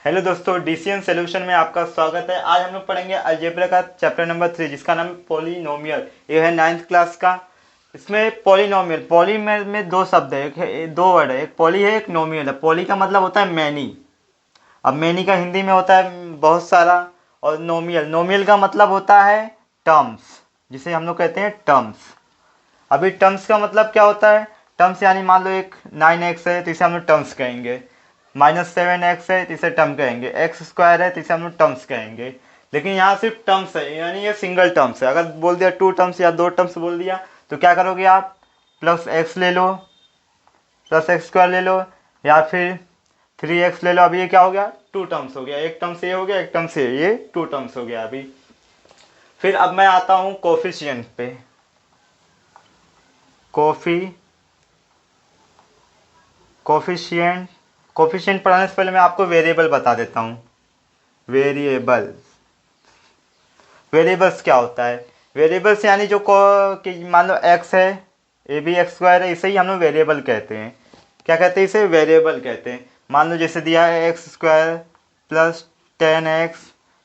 Hello दोस्तों, DCN solution में आपका स्वागत है। आज हम लोग पढ़ेंगे अलजेब्रा का चैप्टर नंबर 3, जिसका नाम है पॉलिनोमियल। ये है 9th क्लास का। इसमें पॉलिनोमियल, पॉली में दो शब्द है, दो वर्ड है, एक पॉली है एक नोमियल है। पॉली का मतलब होता है मैनी। अब मैनी का हिंदी में होता है बहुत सारा। और नोमियल, नोमियल का मतलब होता है टर्म्स, जिसे हम लोग कहते हैं टर्म्स। अभी टर्म्स का मतलब क्या होता है? टर्म्स यानी मान लो एक 9x है तो इसे हम लोग टर्म्स कहेंगे। -7x है तो इसे टर्म कहेंगे। एक्स स्क्वायर है तो इसे हम लोग टर्म्स कहेंगे। लेकिन यहाँ सिर्फ टर्म्स है, यानी ये सिंगल टर्म्स है। अगर बोल दिया टू टर्म्स या दो टर्म्स बोल दिया तो क्या करोगे आप? प्लस एक्स ले लो, प्लस एक्स स्क्वायर ले लो, या फिर 3x ले लो। अभी ये क्या हो गया? टू टर्म्स हो गया। एक टर्म से ये हो गया, एक टर्म से ये टू टर्म्स हो गया अभी। फिर अब मैं आता हूँ कोफिशिएंट पे। कोफिशिएंट कोफिशिएंट पढ़ाने से पहले मैं आपको वेरिएबल बता देता हूँ। वेरिएबल, वेरिएबल्स क्या होता है? वेरिएबल्स यानी जो कि मान लो एक्स है, ए बी एक्स स्क्वायर है, इसे ही हम लोग वेरिएबल कहते हैं। क्या कहते हैं? इसे वेरिएबल कहते हैं। मान लो जैसे दिया है एक्स स्क्वायर प्लस 10x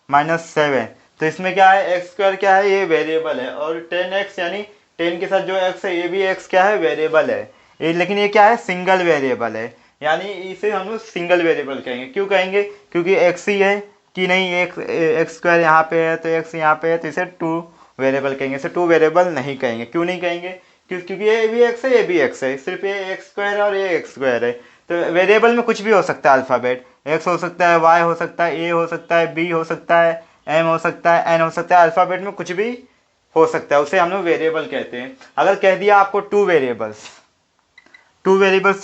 -7, तो इसमें क्या है? एक्स स्क्वायर क्या है? ये वेरिएबल है। और 10x यानी 10 के साथ जो एक्स है, ये भी एक्स क्या है? वेरिएबल है। ये लेकिन ये क्या है? सिंगल वेरिएबल है। यानी इसे हम लोग सिंगल वेरिएबल कहेंगे। क्यों कहेंगे? क्योंकि एक्स ही है कि नहीं, एक एक्स स्क्वायर यहाँ पे है तो एक्स यहाँ पे है, तो इसे टू वेरिएबल कहेंगे। इसे टू वेरिएबल नहीं कहेंगे। क्यों नहीं कहेंगे? क्योंकि ये भी एक्स है, ये भी एक्स है, सिर्फ ये एक्स स्क्वायर है और ये एक्स स्क्वायर है। तो वेरिएबल में कुछ भी हो सकता है। अल्फ़ाबेट एक्स हो सकता है, वाई हो सकता है, ए हो सकता है, बी हो सकता है, एम हो सकता है, एन हो सकता है। अल्फ़ाबेट में कुछ भी हो सकता है, उसे हम लोग वेरिएबल कहते हैं। अगर कह दिया आपको टू वेरिएबल्स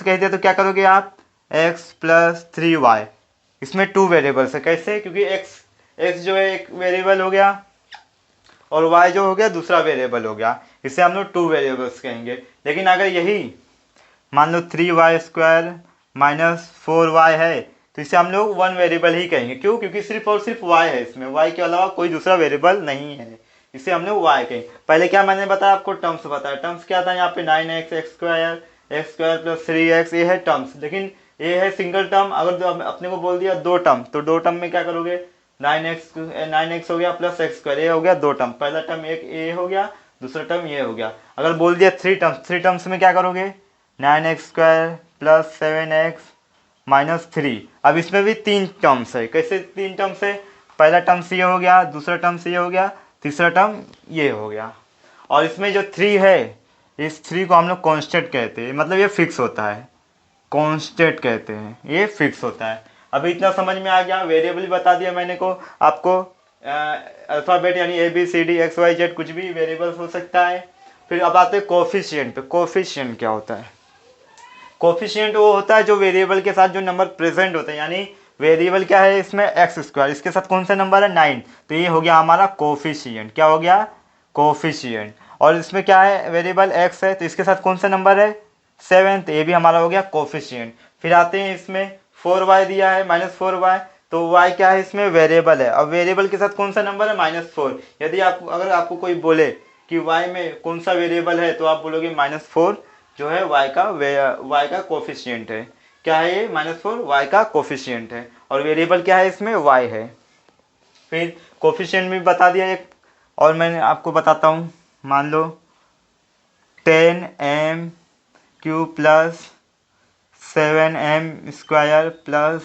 कह दिया तो क्या करोगे आप? X plus 3y। इसमें टू वेरिएबल्स है। कैसे? क्योंकि एक्स एक्स जो है एक वेरिएबल हो गया और y जो हो गया दूसरा वेरिएबल हो गया। इसे हम लोग टू वेरिएबल्स कहेंगे। लेकिन अगर यही मान लो 3y² -4y है तो इसे हम लोग वन वेरिएबल ही कहेंगे। क्यों? क्योंकि सिर्फ और सिर्फ y है, इसमें y के अलावा कोई दूसरा वेरिएबल नहीं है। इसे हम लोग y कहेंगे। पहले क्या मैंने बताया आपको? टर्म्स बताया। टर्म्स क्या था? यहाँ पे 9x x square plus 3x, ये है टर्म्स। लेकिन ये है सिंगल टर्म। अगर अपने को बोल दिया दो टर्म, तो दो टर्म में क्या करोगे? 9x हो गया प्लस एक्स स्क्वायर, ये हो गया दो टर्म। पहला टर्म एक ये हो गया, दूसरा टर्म ये हो गया। अगर बोल दिया थ्री टर्म्स में क्या करोगे? 9x² plus 7x -3। अब इसमें भी तीन टर्म्स है। कैसे तीन टर्म्स है? पहला टर्म्स ये हो गया, दूसरा टर्म्स ये हो गया, तीसरा टर्म ये हो गया। और इसमें जो थ्री है, इस थ्री को हम लोग कॉन्स्टेंट कहते हैं। मतलब ये फिक्स होता है, कॉन्स्टेंट कहते हैं, ये फिक्स होता है। अभी इतना समझ में आ गया? वेरिएबल बता दिया मैंने को आपको। अल्फ़ाबेट यानी ABCD XYZ कुछ भी वेरिएबल्स हो सकता है। फिर अब आते हैं कोफिशिएंट पे। कोफिशिएंट क्या होता है? कोफिशिएंट वो होता है जो वेरिएबल के साथ जो नंबर प्रेजेंट होते हैं। यानी वेरिएबल क्या है इसमें? एक्स स्क्वायर, इसके साथ कौन सा नंबर है? 9। तो ये हो गया हमारा कोफिशिएंट। क्या हो गया? कोफिशिएंट। और इसमें क्या है? वेरिएबल एक्स है तो इसके साथ कौन सा नंबर है? 7। तो ये भी हमारा हो गया कोफिशिएंट। फिर आते हैं इसमें 4y दिया है -4y, तो y क्या है इसमें? वेरिएबल है। अब वेरिएबल के साथ कौन सा नंबर है? -4। यदि आप अगर आपको कोई बोले कि y में कौन सा वेरिएबल है, तो आप बोलोगे -4 जो है y का कोफिशिएंट है। क्या है ये? -4 y का कोफिशिएंट है। और वेरिएबल क्या है इसमें? y है। फिर कोफिशिएंट भी बता दिया एक, और मैंने आपको बताता हूँ। मान लो 10m³ plus 7m² plus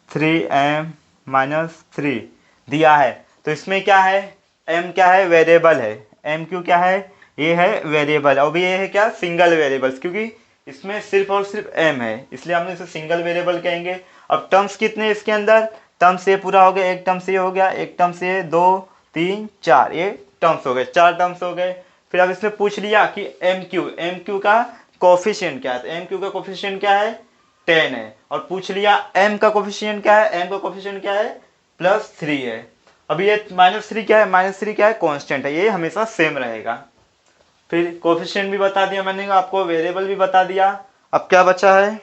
3m-3 दिया है। तो इसमें क्या है? m क्या है? वेरिएबल है। m³ क्या है? ये है वेरिएबल। और भी ये है क्या? सिंगल वेरिएबल्स, क्योंकि इसमें सिर्फ और सिर्फ m है, इसलिए हम इसे सिंगल वेरिएबल कहेंगे। अब टर्म्स कितने इसके अंदर? टर्म्स ये पूरा हो गया, एक टर्म से ये हो गया, एक टर्म से ये, 2 3 4, ये टर्म्स हो गए, चार टर्म्स हो गए। फिर अब इसमें पूछ लिया कि एम क्यू का कोफिशिएंट क्या है? तो एम क्यू का कोफिशिएंट क्या है? 10 है। और पूछ लिया m का कोफिशिएंट क्या है? m का कोफिशिएंट क्या है? +3 है। अभी ये -3 क्या है? -3 क्या है? कांस्टेंट है, ये हमेशा सेम रहेगा। फिर कोफिशिएंट भी बता दिया मैंने आपको, वेरिएबल भी बता दिया। अब क्या बचा है?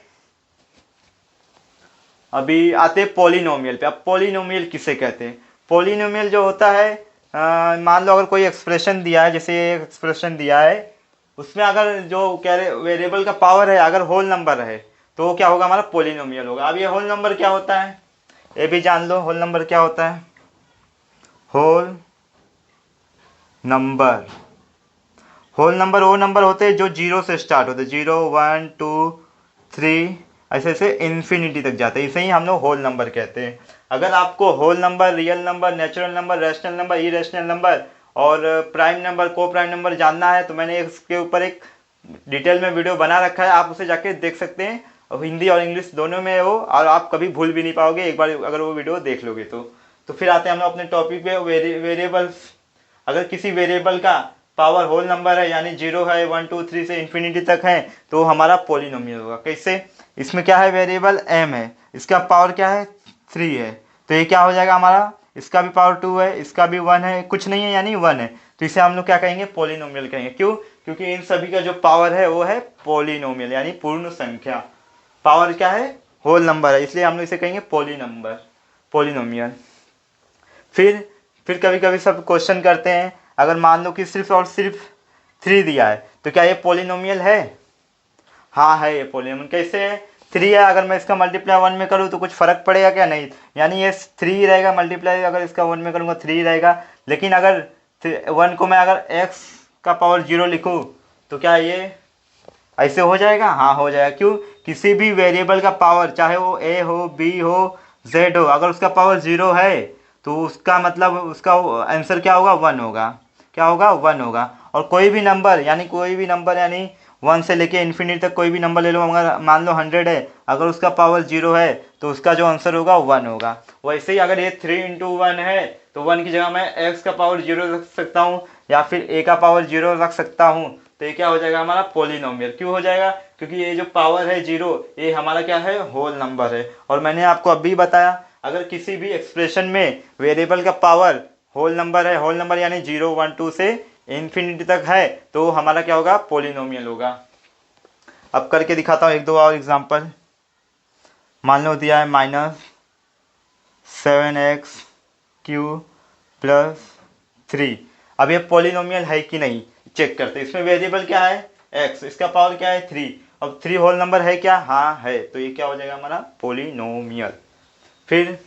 अभी आते हैं पॉलिनोमियल पे। अब पॉलिनोमियल किसे कहते हैं? पॉलिनोमियल जो होता है, मान लो अगर कोई एक्सप्रेशन दिया है, जैसे ये एक्सप्रेशन दिया है, उसमें अगर जो कह रहे वेरिएबल का पावर है अगर होल नंबर है, तो वो क्या होगा? हमारा पॉलिनोमियल होगा। अब ये होल नंबर क्या होता है? ये भी जान लो होल नंबर क्या होता है। होल नंबर, होल नंबर वो नंबर होते हैं जो जीरो से स्टार्ट होते हैं, 0 1 2 3 ऐसे ऐसे इन्फिनिटी तक जाते हैं, इसे ही हम लोग होल नंबर कहते हैं। अगर आपको whole number, real number, natural number, rational number, irrational number और prime number, coprime number जानना है तो मैंने इसके ऊपर एक डिटेल में वीडियो बना रखा है, आप उसे जाके देख सकते हैं। और हिंदी और इंग्लिश दोनों में हो, और आप कभी भूल भी नहीं पाओगे एक बार अगर वो वीडियो देख लोगे तो फिर आते हैं हम लोग अपने टॉपिक पे, वेरिएबल्स। अगर किसी वेरिएबल का पावर होल नंबर है, यानी 0 है, 1 2 3 से इन्फिनिटी तक है, तो हमारा पोलिनोमियल होगा। कैसे? इसमें क्या है, वेरिएबल m है, इसका पावर क्या है, 3 है, तो ये क्या हो जाएगा हमारा, इसका भी पावर 2 है, इसका भी 1 है, कुछ नहीं है यानी 1 है, तो इसे हम लोग क्या कहेंगे, पोलिनोमियल कहेंगे। क्यों? क्योंकि इन सभी का जो पावर है वो है पोलिनोमियल, यानी पूर्ण संख्या। पावर क्या है, होल नंबर है, इसलिए हम लोग इसे कहेंगे पोलिनोमियल। फिर कभी कभी सब क्वेश्चन करते हैं, अगर मान लो कि सिर्फ और सिर्फ 3 दिया है तो क्या ये पोलिनोमियल है? हाँ है, ये पोलिनोमियल। कैसे है? 3 है, अगर मैं इसका मल्टीप्लाई 1 में करूँ तो कुछ फर्क पड़ेगा क्या? नहीं, यानी ये 3 रहेगा, मल्टीप्लाई अगर इसका 1 में करूँगा 3 रहेगा। लेकिन अगर 1 को मैं अगर x का पावर 0 लिखूँ तो क्या ये ऐसे हो जाएगा? हाँ हो जाएगा। क्यों? किसी भी वेरिएबल का पावर, चाहे वो a हो, b हो, z हो, अगर उसका पावर 0 है तो उसका मतलब उसका आंसर क्या होगा, 1 होगा। क्या होगा? 1 होगा। और कोई भी नंबर यानी 1 से लेके इन्फिनिटी तक कोई भी नंबर ले लो, अगर मान लो 100 है, अगर उसका पावर 0 है तो उसका जो आंसर होगा 1 होगा। वैसे ही अगर ये 3 इंटू 1 है तो 1 की जगह मैं x का पावर 0 रख सकता हूँ, या फिर a का पावर 0 रख सकता हूँ, तो ये क्या हो जाएगा हमारा, पोलिनोमियल। क्यों हो जाएगा? क्योंकि ये जो पावर है 0, ये हमारा क्या है, होल नंबर है। और मैंने आपको अभी बताया, अगर किसी भी एक्सप्रेशन में वेरिएबल का पावर होल नंबर है, होल नंबर यानी 0 1 2 से इन्फिनिटी तक है, तो हमारा क्या होगा, पोलिनोमियल होगा। अब करके दिखाता हूँ एक दो और एग्जांपल। मान लो दिया है -7x³ + 3। अब ये पोलिनोमियल है कि नहीं चेक करते। इसमें वेरिएबल क्या है, x, इसका पावर क्या है, 3। अब 3 होल नंबर है क्या? हाँ है, तो ये क्या हो जाएगा हमारा, पोलिनोमियल। फिर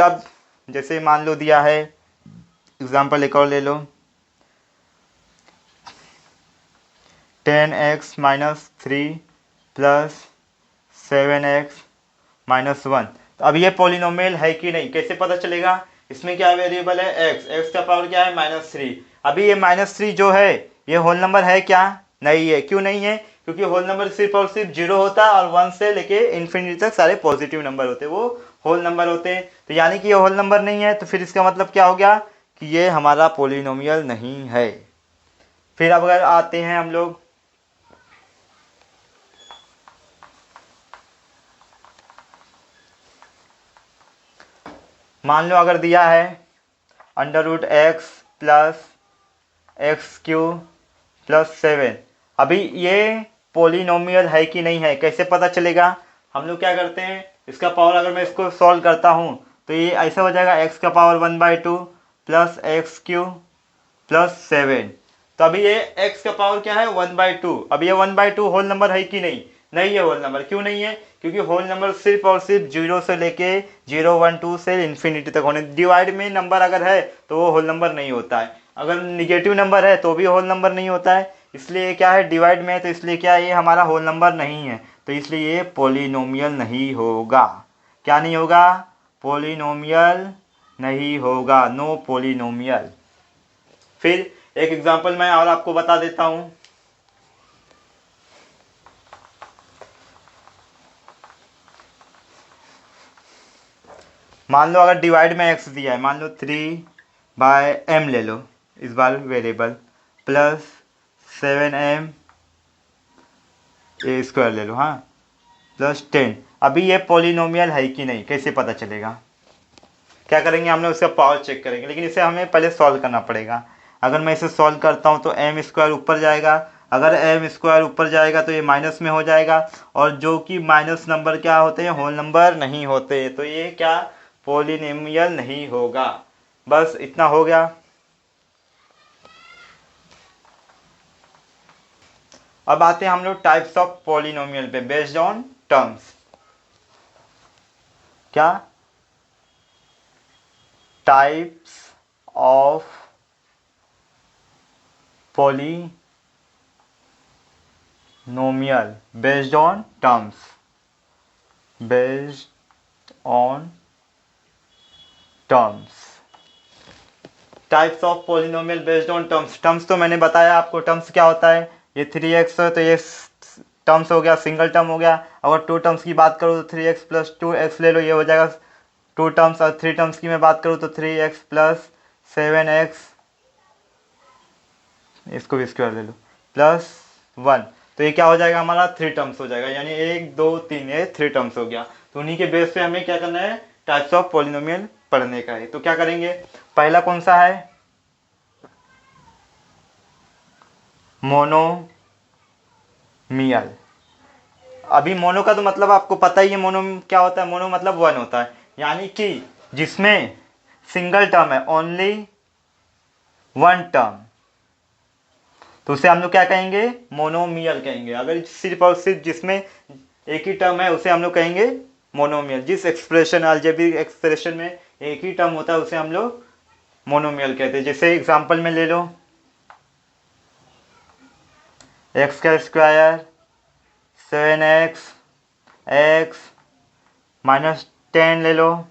अब जैसे मान लो दिया है, एग्जांपल एक और ले लो, 10x-3 + 7x-1। तो अब ये पोलिनोमियल है कि नहीं कैसे पता चलेगा? इसमें क्या वेरिएबल है, x का पावर क्या है, -3। अभी ये -3 जो है ये होल नंबर है क्या? नहीं है। क्यों नहीं है? क्योंकि होल नंबर सिर्फ और सिर्फ 0 होता है, और 1 से लेके इन्फिनिटी तक सारे पॉजिटिव नंबर होते हैं, वो होल नंबर होते हैं। तो यानी कि ये होल नंबर नहीं है, तो फिर इसका मतलब क्या हो गया कि ये हमारा पोलिनोमियल नहीं है। फिर अब अगर आते हैं हम लोग, मान लो अगर दिया है √x + x³ + 7। अभी ये पोलिनोमियल है कि नहीं है कैसे पता चलेगा? हम लोग क्या करते हैं, इसका पावर अगर मैं इसको सॉल्व करता हूँ तो ये ऐसा हो जाएगा, x का पावर 1/2 + x³ + 7। तो अभी ये x का पावर क्या है, 1/2। अब ये 1/2 होल नंबर है कि नहीं? नहीं है होल नंबर। क्यों नहीं है? क्योंकि होल नंबर सिर्फ और सिर्फ 0 से लेके 0 1 2 से इन्फिनिटी तक होने। डिवाइड में नंबर अगर है तो वो होल नंबर नहीं होता है, अगर निगेटिव नंबर है तो भी होल नंबर नहीं होता है। इसलिए क्या है, डिवाइड में है, तो इसलिए क्या ये हमारा होल नंबर नहीं है, तो इसलिए ये पोलिनोमियल नहीं होगा। क्या नहीं होगा? पोलिनोमियल नहीं होगा, नो पोलिनोमियल। फिर एक एग्जांपल मैं और आपको बता देता हूँ। मान लो अगर डिवाइड में x दिया है, मान लो 3/m ले लो, इस बार वेरिएबल, +7m² ले लो, हाँ, +10। अभी ये पोलिनोमियल है कि नहीं कैसे पता चलेगा? क्या करेंगे, हम लोग उसका पावर चेक करेंगे, लेकिन इसे हमें पहले सॉल्व करना पड़ेगा। अगर मैं इसे सॉल्व करता हूँ तो m² ऊपर जाएगा, अगर m² ऊपर जाएगा तो ये माइनस में हो जाएगा, और जो कि माइनस नंबर क्या होते हैं, होल नंबर नहीं होते, तो ये क्या, पोलिनोमियल नहीं होगा। बस इतना हो गया। अब आते हैं हम लोग टाइप्स ऑफ पोलिनोमियल पे, बेस्ड ऑन टर्म्स। क्या, types of polynomial based on terms, based on terms. Types of polynomial based on terms. Terms तो मैंने बताया आपको, टर्म्स क्या होता है। ये 3x है तो ये टर्म्स हो गया, सिंगल टर्म हो गया। अगर टू टर्म्स की बात करूँ तो 3x प्लस 2x ले लो, ये हो जाएगा टू टर्म्स। और थ्री टर्म्स की मैं बात करूँ तो 3x प्लस 7x, इसको भी स्क्वायर ले लो, प्लस 1। तो ये क्या हो जाएगा हमारा, थ्री टर्म्स हो जाएगा, यानी 1 2 3, ये थ्री टर्म्स हो गया। तो उन्हीं के बेस पे हमें क्या करना है, टाइप्स ऑफ पॉलिनोमियल पढ़ने का है। तो क्या करेंगे, पहला कौन सा है, मोनोमियल। अभी मोनो का तो मतलब आपको पता ही है, मोनो क्या होता है, मोनो मतलब वन होता है, यानी कि जिसमें सिंगल टर्म है, ओनली वन टर्म, तो उसे हम लोग क्या कहेंगे, मोनोमियल कहेंगे। अगर सिर्फ और सिर्फ जिसमें एक ही टर्म है उसे हम लोग कहेंगे मोनोमियल। जिस एक्सप्रेशन, अलजेब्रिक एक्सप्रेशन में एक ही टर्म होता है उसे हम लोग मोनोमियल कहते हैं। जैसे एग्जांपल में ले लो, एक्स का स्क्वायर 7x एक्स माइनस 10 ले लो,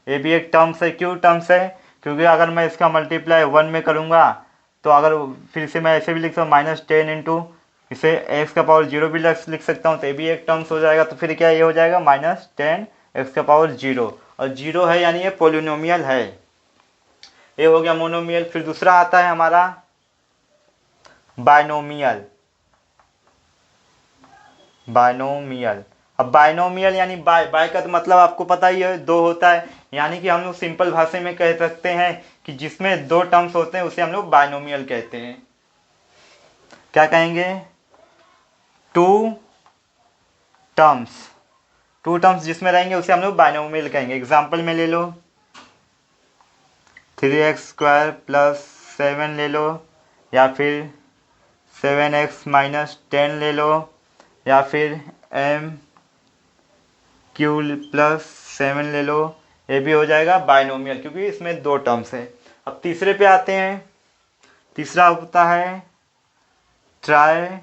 ये भी एक टर्म्स है। क्यों टर्म्स है, क्योंकि अगर मैं इसका मल्टीप्लाई 1 में करूँगा तो अगर फिर से मैं ऐसे भी लिख सकता हूँ -10 इंटू, इसे एक्स का पावर 0 भी लिख सकता हूँ, तो ये भी एक टर्म्स हो जाएगा। तो फिर क्या ये हो जाएगा -10 एक्स का पावर 0, और 0 है यानी ये पोलिनोमियल है। ये हो गया मोनोमियल। फिर दूसरा आता है हमारा बायनोमियल। बायनोमियल, अब बायनोमियल यानी बाय का तो मतलब आपको पता ही है, दो होता है। यानी कि हम लोग सिंपल भाषा में कह सकते हैं कि जिसमें दो टर्म्स होते हैं उसे हम लोग बायनोमियल कहते हैं। क्या कहेंगे, टू टर्म्स, टू टर्म्स जिसमें रहेंगे उसे हम लोग बायनोमियल कहेंगे। एग्जाम्पल में ले लो, 3x² प्लस 7 ले लो, या फिर 7x माइनस 10 ले लो, या फिर m क्यू प्लस 7 ले लो। ये भी हो जाएगा बायनोमियल, क्योंकि इसमें दो टर्म्स है। अब तीसरे पे आते हैं, तीसरा होता है ट्राइनोमियल।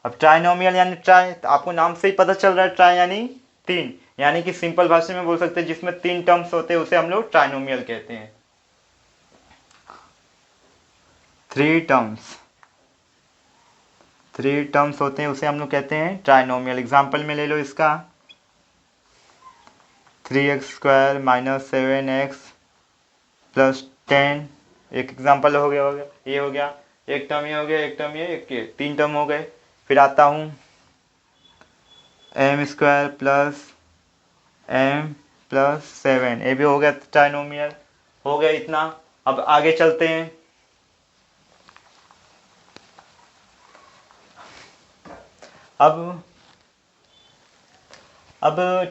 अब ट्राइनोमियल यानी ट्राई, आपको नाम से ही पता चल रहा है, ट्राई यानी तीन, यानी कि सिंपल भाषा में बोल सकते हैं जिसमें तीन टर्म्स होते हैं उसे हम लोग ट्राइनोमियल कहते हैं। थ्री टर्म्स होते हैं उसे हम लोग कहते हैं ट्राइनोमियल। एग्जाम्पल में ले लो इसका, 3x² माइनस 7x प्लस 10, एक एग्जाम्पल हो गया, ये हो गया, एक टर्म ये हो गया, एक टर्म ये, तीन टर्म हो गए। फिर आता हूँ m² प्लस m प्लस 7, ये भी हो गया ट्राइनोमियल, हो गया इतना। अब आगे चलते हैं। अब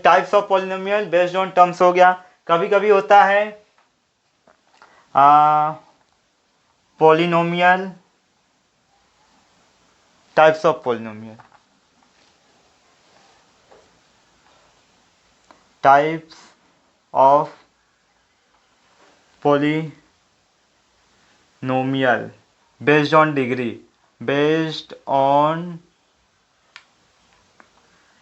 types of polynomial based on terms हो गया। कभी कभी होता है polynomial, types of polynomial, types of polynomial based on degree, based on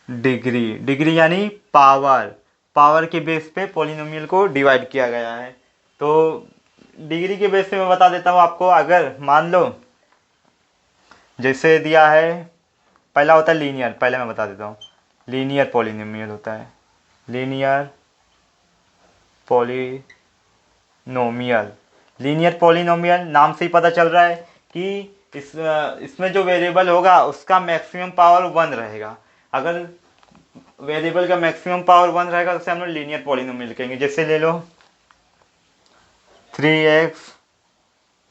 degree यानी पावर, पावर के बेस पे पॉलिनोमियल को डिवाइड किया गया है। तो डिग्री के बेस पे मैं बता देता हूँ आपको। अगर मान लो जैसे दिया है, पहला होता है लीनियर, पहले मैं बता देता हूँ, लीनियर पॉलिनोमियल होता है, लीनियर पॉलिनोमियल। लीनियर पॉलिनोमियल नाम से ही पता चल रहा है कि इसमें जो वेरिएबल होगा उसका मैक्सिमम पावर 1 रहेगा। अगर वेरिएबल का मैक्सिमम पावर 1 रहेगा तो उसे हम लोग लीनियर पॉलिनोमियल कहेंगे। जैसे ले लो 3x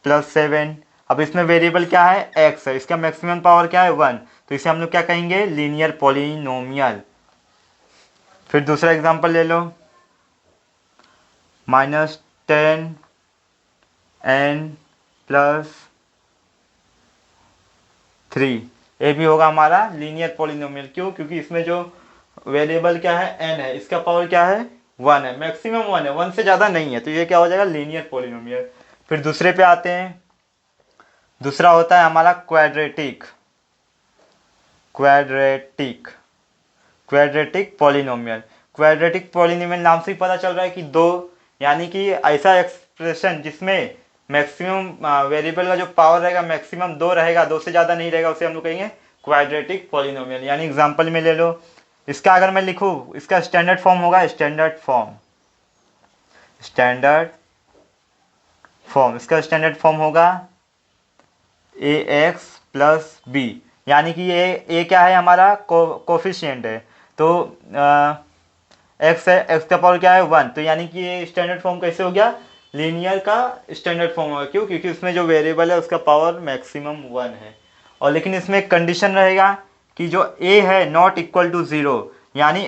प्लस 7, अब इसमें वेरिएबल क्या है, x है, इसका मैक्सिमम पावर क्या है 1, तो इसे हम लोग क्या कहेंगे, लीनियर पॉलिनोमियल। फिर दूसरा एग्जांपल ले लो, -10n प्लस 3, ये भी होगा हमारा लीनियर पॉलिनोमियल। क्यों, क्योंकि इसमें जो वेरिएबल क्या है, n है, इसका पावर क्या है, 1 है, मैक्सिमम 1 है, 1 से ज़्यादा नहीं है, तो ये क्या हो जाएगा, लीनियर पॉलिनोमियल। फिर दूसरे पे आते हैं। दूसरा होता है हमारा quadratic, quadratic quadratic polynomial. Quadratic polynomial नाम से ही पता चल रहा है कि दो, यानी कि ऐसा एक्सप्रेशन जिसमें मैक्सिमम वेरिएबल का जो पावर रहेगा मैक्सिमम 2 रहेगा, 2 से ज़्यादा नहीं रहेगा, उसे हम लोग कहेंगे क्वाड्रेटिक पॉलिनोमियल। यानी एग्जांपल में ले लो, इसका अगर मैं लिखूँ, इसका स्टैंडर्ड फॉर्म होगा, इसका स्टैंडर्ड फॉर्म होगा ए एक्स प्लस बी, यानी कि ये ए क्या है, हमारा कोफिशिएंट है, तो एक्स है, एक्स का पावर क्या है, 1, तो यानी कि ये स्टैंडर्ड फॉर्म कैसे हो गया, लीनियर का स्टैंडर्ड फॉर्म होगा। क्यों, क्योंकि उसमें जो वेरिएबल है उसका पावर मैक्सिमम 1 है। और लेकिन इसमें एक कंडीशन रहेगा कि जो ए है नॉट इक्वल टू 0, यानी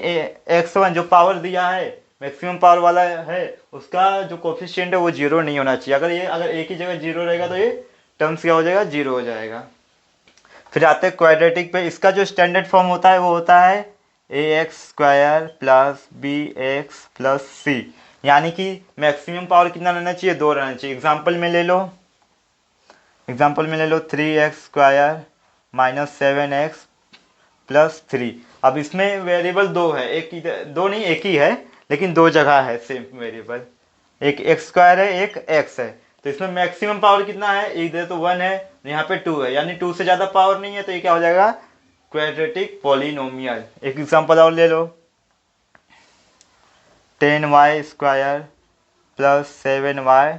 x1 जो पावर दिया है मैक्सिमम पावर वाला है, उसका जो कोफिशिएंट है वो 0 नहीं होना चाहिए। अगर ए की जगह 0 रहेगा तो ये टर्म्स क्या हो जाएगा, 0 हो जाएगा। फिर आते हैं क्वाड्रेटिक पे। इसका जो स्टैंडर्ड फॉर्म होता है वो होता है a x square plus b x plus c, यानी कि मैक्सिमम पावर कितना रहना चाहिए, 2 रहना चाहिए। एग्जाम्पल में ले लो 3x square minus 7x plus 3। अब इसमें वेरिएबल 2 है, एक ही, 2 नहीं, एक ही है, लेकिन 2 जगह है सेम वेरिएबल, एक एक्स स्क्वायर है, एक एक्स है। तो इसमें मैक्सिमम पावर कितना है, इधर तो 1 है, यहाँ पे 2 है, यानी 2 से ज़्यादा पावर नहीं है, तो ये क्या हो जाएगा, क्वाड्रेटिक पॉलिनोमियल। एक एग्जांपल और ले लो, 10y square plus 7y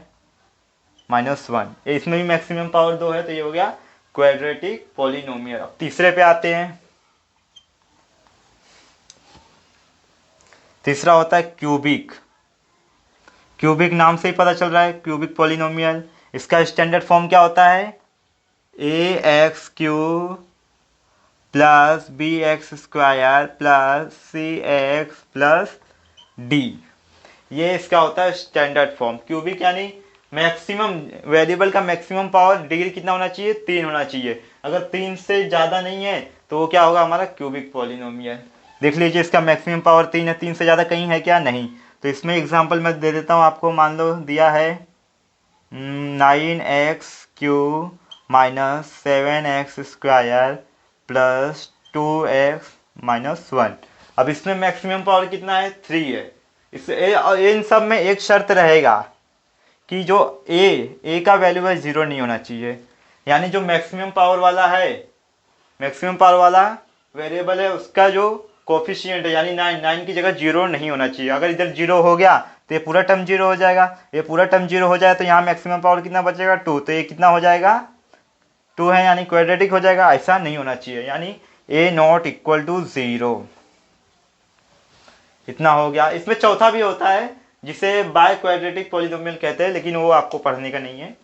minus 1, इसमें भी मैक्सिमम पावर 2 है, तो ये हो गया क्वाड्रेटिक पॉलिनोमियल। अब तीसरे पे आते हैं। तीसरा होता है क्यूबिक। क्यूबिक नाम से ही पता चल रहा है, क्यूबिक पॉलिनोमियल। इसका स्टैंडर्ड फॉर्म क्या होता है, a x cube plus b x square plus c x plus d, ये इसका होता है स्टैंडर्ड फॉर्म। क्यूबिक यानी मैक्सिमम वेरिएबल का मैक्सिमम पावर डिग्री कितना होना चाहिए, 3 होना चाहिए। अगर 3 से ज़्यादा नहीं है तो वो क्या होगा, हमारा क्यूबिक पॉलिनोमियल। देख लीजिए, इसका मैक्सिमम पावर 3 है, 3 से ज़्यादा कहीं है क्या, नहीं। तो इसमें एग्जांपल मैं दे देता हूँ आपको। मान लो दिया है 9x³ minus 7x square plus 2x minus 1। अब इसमें मैक्सिमम पावर कितना है, 3 है। इन सब में एक शर्त रहेगा कि जो ए का वैल्यू है 0 नहीं होना चाहिए, यानी जो मैक्सिमम पावर वाला है, मैक्सिमम पावर वाला वेरिएबल है, उसका जो कोफिशिएंट है यानी 9 की जगह 0 नहीं होना चाहिए। अगर इधर 0 हो गया तो ये पूरा टर्म 0 हो जाएगा, ये पूरा टर्म 0 हो जाए तो यहाँ मैक्सिमम पावर कितना बचेगा, 2, तो ये कितना हो जाएगा, 2 है, यानी क्वाड्रेटिक हो जाएगा। ऐसा नहीं होना चाहिए, यानी ए नॉट इक्वल टू 0। इतना हो गया। इसमें चौथा भी होता है जिसे बाय क्वाड्रेटिक पॉलिनोमियल कहते हैं, लेकिन वो आपको पढ़ने का नहीं है।